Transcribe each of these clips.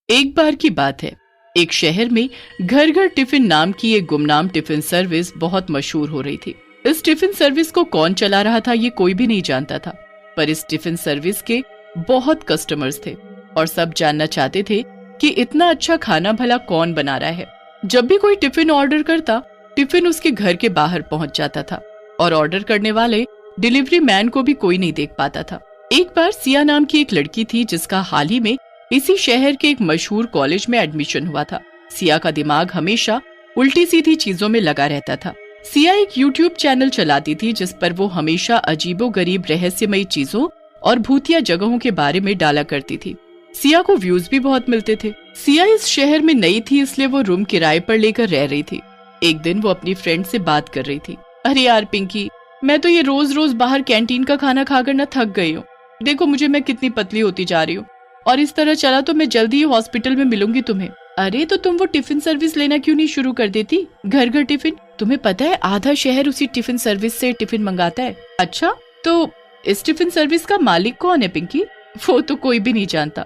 एक बार की बात है, एक शहर में घर घर टिफिन नाम की एक गुमनाम टिफिन सर्विस बहुत मशहूर हो रही थी। इस टिफिन सर्विस को कौन चला रहा था ये कोई भी नहीं जानता था, पर इस टिफिन सर्विस के बहुत कस्टमर्स थे और सब जानना चाहते थे कि इतना अच्छा खाना भला कौन बना रहा है। जब भी कोई टिफिन ऑर्डर करता, टिफिन उसके घर के बाहर पहुंच जाता था और ऑर्डर करने वाले डिलीवरी मैन को भी कोई नहीं देख पाता था। एक बार सिया नाम की एक लड़की थी जिसका हाल ही में इसी शहर के एक मशहूर कॉलेज में एडमिशन हुआ था। सिया का दिमाग हमेशा उल्टी सीधी चीजों में लगा रहता था। सिया एक YouTube चैनल चलाती थी जिस पर वो हमेशा अजीबोगरीब रहस्यमयी चीजों और भूतिया जगहों के बारे में डाला करती थी। सिया को व्यूज भी बहुत मिलते थे। सिया इस शहर में नई थी, इसलिए वो रूम किराए पर लेकर रह रही थी। एक दिन वो अपनी फ्रेंड से बात कर रही थी। अरे यार पिंकी, मैं तो ये रोज रोज बाहर कैंटीन का खाना खाकर ना थक गई हूँ। देखो मुझे, मैं कितनी पतली होती जा रही हूँ और इस तरह चला तो मैं जल्दी ही हॉस्पिटल में मिलूंगी तुम्हें। अरे तो तुम वो टिफिन सर्विस लेना क्यों नहीं शुरू कर देती, घर घर टिफिन। तुम्हें पता है आधा शहर उसी टिफिन सर्विस से टिफिन मंगाता है। अच्छा, तो इस टिफिन सर्विस का मालिक कौन है पिंकी? वो तो कोई भी नहीं जानता।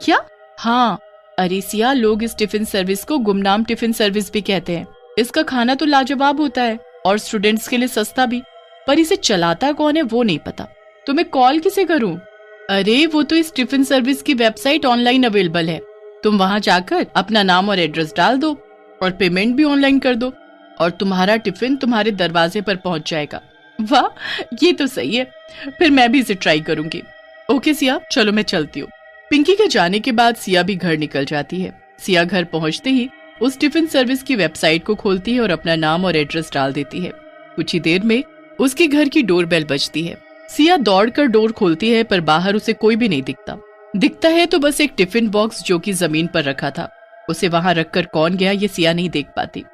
क्या? हाँ, अरे सिया, लोग इस टिफिन सर्विस को गुमनाम टिफिन सर्विस भी कहते हैं। इसका खाना तो लाजवाब होता है और स्टूडेंट्स के लिए सस्ता भी, पर इसे चलाता कौन है वो नहीं पता। तो मैं कॉल किसे करूं? अरे वो तो इस टिफिन सर्विस की वेबसाइट ऑनलाइन अवेलेबल है। तुम वहां जाकर अपना नाम और एड्रेस डाल दो और पेमेंट भी ऑनलाइन कर दो और तुम्हारा टिफिन तुम्हारे दरवाजे पर पहुंच जाएगा। वाह, ये तो सही है, फिर मैं भी इसे ट्राई करूंगी। ओके सिया, चलो मैं चलती हूँ। पिंकी के जाने के बाद सिया भी घर निकल जाती है। सिया घर पहुंचते ही उस टिफिन सर्विस की वेबसाइट को खोलती है और अपना नाम और एड्रेस डाल देती है। कुछ ही देर में उसके घर की डोरबेल बजती है। सिया दौड़कर डोर खोलती है, पर बाहर उसे कोई भी नहीं दिखता है तो बस एक टिफिन बॉक्स जो कि जमीन पर रखा था। उसे वहां रखकर कौन गया ये सिया नहीं देख पाती।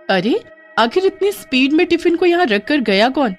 अरे आखिर इतनी स्पीड में टिफिन को यहाँ रखकर गया कौन?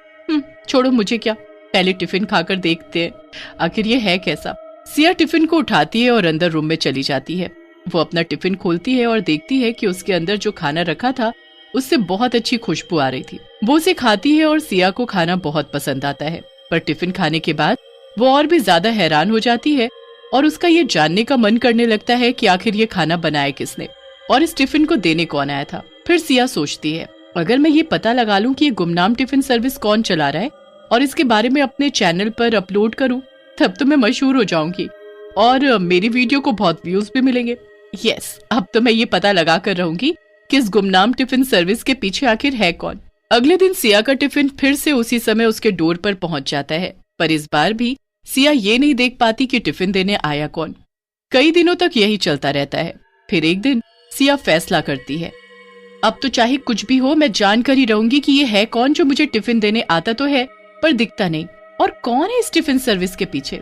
छोड़ो, मुझे क्या, पहले टिफिन खाकर देखते हैं आखिर ये है कैसा। सिया टिफिन को उठाती है और अंदर रूम में चली जाती है। वो अपना टिफिन खोलती है और देखती है कि उसके अंदर जो खाना रखा था उससे बहुत अच्छी खुशबू आ रही थी। वो उसे खाती है और सिया को खाना बहुत पसंद आता है, पर टिफिन खाने के बाद वो और भी ज्यादा हैरान हो जाती है और उसका ये जानने का मन करने लगता है कि आखिर ये खाना बनाया किसने और इस टिफिन को देने कौन आया था। फिर सिया सोचती है, अगर मैं ये पता लगा लूं कि ये गुमनाम टिफिन सर्विस कौन चला रहा है और इसके बारे में अपने चैनल पर अपलोड करूं, तब तो मैं मशहूर हो जाऊंगी और मेरी वीडियो को बहुत व्यूज भी मिलेंगे। यस, अब तो मैं ये पता लगा कर रहूंगी कि इस गुमनाम टिफिन सर्विस के पीछे आखिर है कौन। अगले दिन सिया का टिफिन फिर से उसी समय उसके डोर पर पहुंच जाता है, पर इस बार भी सिया ये नहीं देख पाती कि टिफिन देने आया कौन। कई दिनों तक यही चलता रहता है। फिर एक दिन सिया फैसला करती है, अब तो चाहे कुछ भी हो, मैं जान कर ही रहूंगी कि ये है कौन जो मुझे टिफिन देने आता तो है पर दिखता नहीं, और कौन है इस टिफिन सर्विस के पीछे।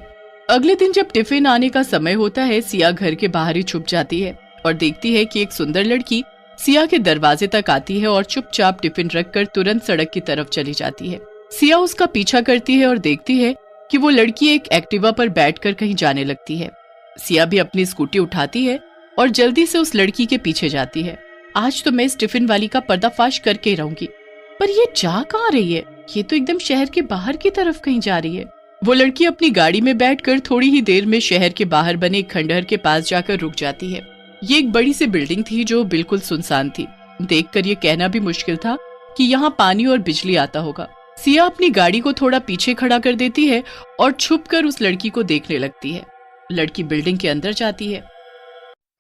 अगले दिन जब टिफिन आने का समय होता है, सिया घर के बाहर ही छुप जाती है और देखती है कि एक सुंदर लड़की सिया के दरवाजे तक आती है और चुपचाप टिफिन रखकर तुरंत सड़क की तरफ चली जाती है। सिया उसका पीछा करती है और देखती है कि वो लड़की एक एक्टिवा पर बैठकर कहीं जाने लगती है। सिया भी अपनी स्कूटी उठाती है और जल्दी से उस लड़की के पीछे जाती है। आज तो मैं इस टिफिन वाली का पर्दाफाश करके रहूंगी। पर ये जा कहाँ रही है? ये तो एकदम शहर के बाहर की तरफ कहीं जा रही है। वो लड़की अपनी गाड़ी में बैठकर थोड़ी ही देर में शहर के बाहर बने एक खंडहर के पास जाकर रुक जाती है। ये एक बड़ी सी बिल्डिंग थी जो बिल्कुल सुनसान थी। देखकर ये कहना भी मुश्किल था कि यहाँ पानी और बिजली आता होगा। सिया अपनी गाड़ी को थोड़ा पीछे खड़ा कर देती है और छुपकर उस लड़की को देखने लगती है। लड़की बिल्डिंग के अंदर जाती है।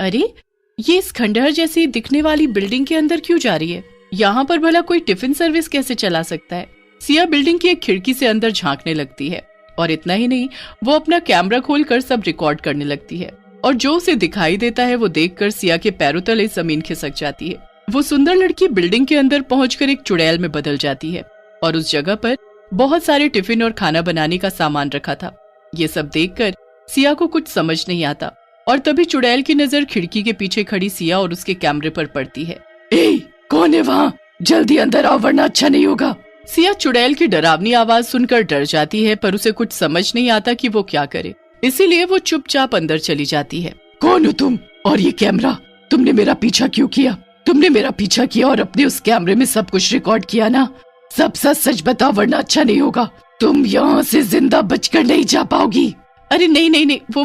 अरे ये इस खंडहर जैसी दिखने वाली बिल्डिंग के अंदर क्यों जा रही है? यहाँ पर भला कोई टिफिन सर्विस कैसे चला सकता है? सिया बिल्डिंग की एक खिड़की से अंदर झांकने लगती है और इतना ही नहीं, वो अपना कैमरा खोलकर सब रिकॉर्ड करने लगती है और जो उसे दिखाई देता है वो देखकर सिया के पैरों तले जमीन खिसक जाती है। वो सुंदर लड़की बिल्डिंग के अंदर पहुंचकर एक चुड़ैल में बदल जाती है और उस जगह पर बहुत सारे टिफिन और खाना बनाने का सामान रखा था। ये सब देखकर सिया को कुछ समझ नहीं आता और तभी चुड़ैल की नजर खिड़की के पीछे खड़ी सिया और उसके कैमरे पर पड़ती है। ए, कौन है वहाँ? जल्दी अंदर आओ वरना अच्छा नहीं होगा। सिया चुड़ैल की डरावनी आवाज सुनकर डर जाती है, पर उसे कुछ समझ नहीं आता कि वो क्या करे, इसीलिए वो चुपचाप अंदर चली जाती है। कौन हो तुम? और ये कैमरा? तुमने मेरा पीछा क्यों किया? तुमने मेरा पीछा किया और अपने उस कैमरे में सब कुछ रिकॉर्ड किया ना? सब सच सच बताओ वरना अच्छा नहीं होगा। तुम यहाँ से जिंदा बचकर नहीं जा पाओगी। अरे नहीं नहीं नहीं, वो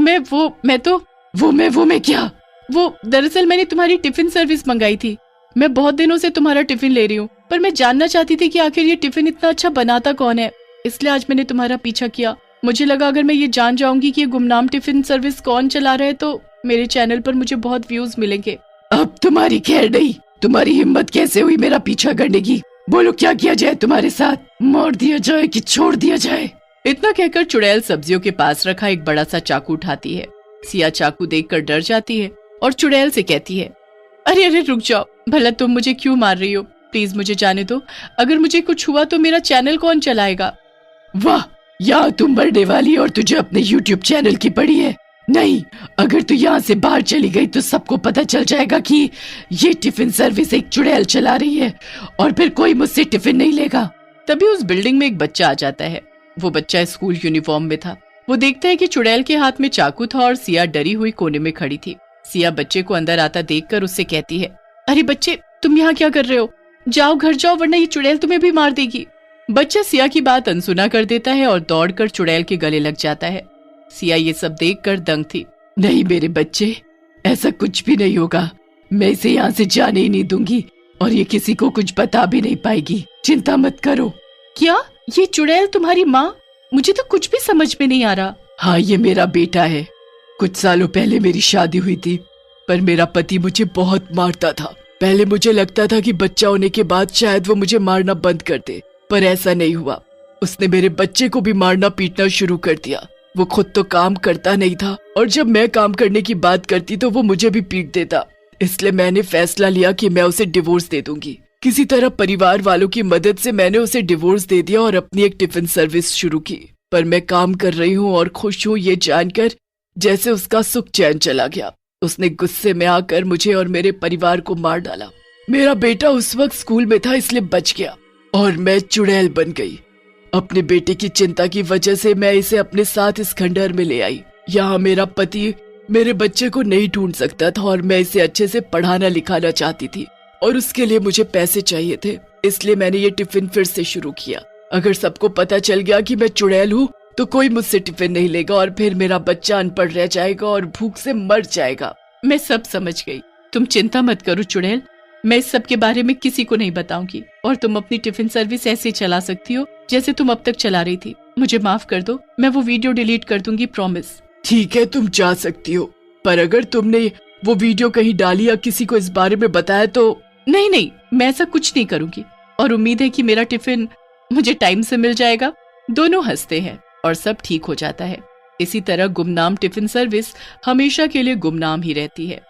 मैं क्या? वो दरअसल मैंने तुम्हारी टिफिन सर्विस मंगाई थी। मैं बहुत दिनों से तुम्हारा टिफिन ले रही हूँ, पर मैं जानना चाहती थी कि आखिर ये टिफिन इतना अच्छा बनाता कौन है, इसलिए आज मैंने तुम्हारा पीछा किया। मुझे लगा अगर मैं ये जान जाऊंगी कि ये गुमनाम टिफिन सर्विस कौन चला रहा है तो मेरे चैनल पर मुझे बहुत व्यूज मिलेंगे। अब तुम्हारी खैर नहीं, तुम्हारी हिम्मत कैसे हुई मेरा पीछा करने की? बोलो क्या किया जाए तुम्हारे साथ? मार दिया जाए कि छोड़ दिया जाए? इतना कहकर चुड़ैल सब्जियों के पास रखा एक बड़ा सा चाकू उठाती है। सिया चाकू देखकर डर जाती है और चुड़ैल से कहती है, अरे अरे रुक जाओ, भला तुम मुझे क्यों मार रही हो? प्लीज मुझे जाने दो, अगर मुझे कुछ हुआ तो मेरा चैनल कौन चलाएगा? वाह, यहाँ तुम मरने वाली और तुझे अपने YouTube चैनल की पड़ी है। नहीं, अगर तू यहाँ से बाहर चली गई तो सबको पता चल जाएगा कि ये टिफिन सर्विस एक चुड़ैल चला रही है और फिर कोई मुझसे टिफिन नहीं लेगा। तभी उस बिल्डिंग में एक बच्चा आ जाता है। वो बच्चा स्कूल यूनिफॉर्म में था। वो देखता है कि चुड़ैल के हाथ में चाकू था और सिया डरी हुई कोने में खड़ी थी। सिया बच्चे को अंदर आता देखकर उससे कहती है, अरे बच्चे, तुम यहाँ क्या कर रहे हो? जाओ घर जाओ, वरना ये चुड़ैल तुम्हें भी मार देगी। बच्चा सिया की बात अनसुना कर देता है और दौड़कर चुड़ैल के गले लग जाता है। सिया ये सब देखकर दंग थी। नहीं मेरे बच्चे, ऐसा कुछ भी नहीं होगा। मैं इसे यहाँ से जाने ही नहीं दूंगी और ये किसी को कुछ बता भी नहीं पाएगी। चिंता मत करो। क्या ये चुड़ैल तुम्हारी माँ? मुझे तो कुछ भी समझ में नहीं आ रहा। हाँ, ये मेरा बेटा है। कुछ सालों पहले मेरी शादी हुई थी, पर मेरा पति मुझे बहुत मारता था। पहले मुझे लगता था कि बच्चा होने के बाद शायद वो मुझे मारना बंद कर दे, पर ऐसा नहीं हुआ। उसने मेरे बच्चे को भी मारना पीटना शुरू कर दिया। वो खुद तो काम करता नहीं था और जब मैं काम करने की बात करती तो वो मुझे भी पीट देता। इसलिए मैंने फैसला लिया कि मैं उसे डिवोर्स दे दूंगी। किसी तरह परिवार वालों की मदद से मैंने उसे डिवोर्स दे दिया और अपनी एक टिफिन सर्विस शुरू की। पर मैं काम कर रही हूँ और खुश हूँ ये जानकर, जैसे उसका सुख चैन चला गया। उसने गुस्से में आकर मुझे और मेरे परिवार को मार डाला। मेरा बेटा उस वक्त स्कूल में था इसलिए बच गया और मैं चुड़ैल बन गई। अपने बेटे की चिंता की वजह से मैं इसे अपने साथ इस खंडहर में ले आई। यहाँ मेरा पति मेरे बच्चे को नहीं ढूंढ सकता था और मैं इसे अच्छे से पढ़ाना लिखाना चाहती थी और उसके लिए मुझे पैसे चाहिए थे। इसलिए मैंने ये टिफिन फिर से शुरू किया। अगर सबको पता चल गया कि मैं चुड़ैल हूँ तो कोई मुझसे टिफिन नहीं लेगा और फिर मेरा बच्चा अनपढ़ रह जाएगा और भूख से मर जाएगा। मैं सब समझ गई, तुम चिंता मत करो चुड़ैल। मैं इस सब के बारे में किसी को नहीं बताऊंगी और तुम अपनी टिफिन सर्विस ऐसे चला सकती हो जैसे तुम अब तक चला रही थी। मुझे माफ कर दो, मैं वो वीडियो डिलीट कर दूंगी, प्रॉमिस। ठीक है, तुम जा सकती हो, पर अगर तुमने वो वीडियो कहीं डाली या किसी को इस बारे में बताया तो? नहीं नहीं, मैं ऐसा कुछ नहीं करूंगी और उम्मीद है कि मेरा टिफिन मुझे टाइम से मिल जाएगा। दोनों हंसते हैं और सब ठीक हो जाता है। इसी तरह गुमनाम टिफिन सर्विस हमेशा के लिए गुमनाम ही रहती है।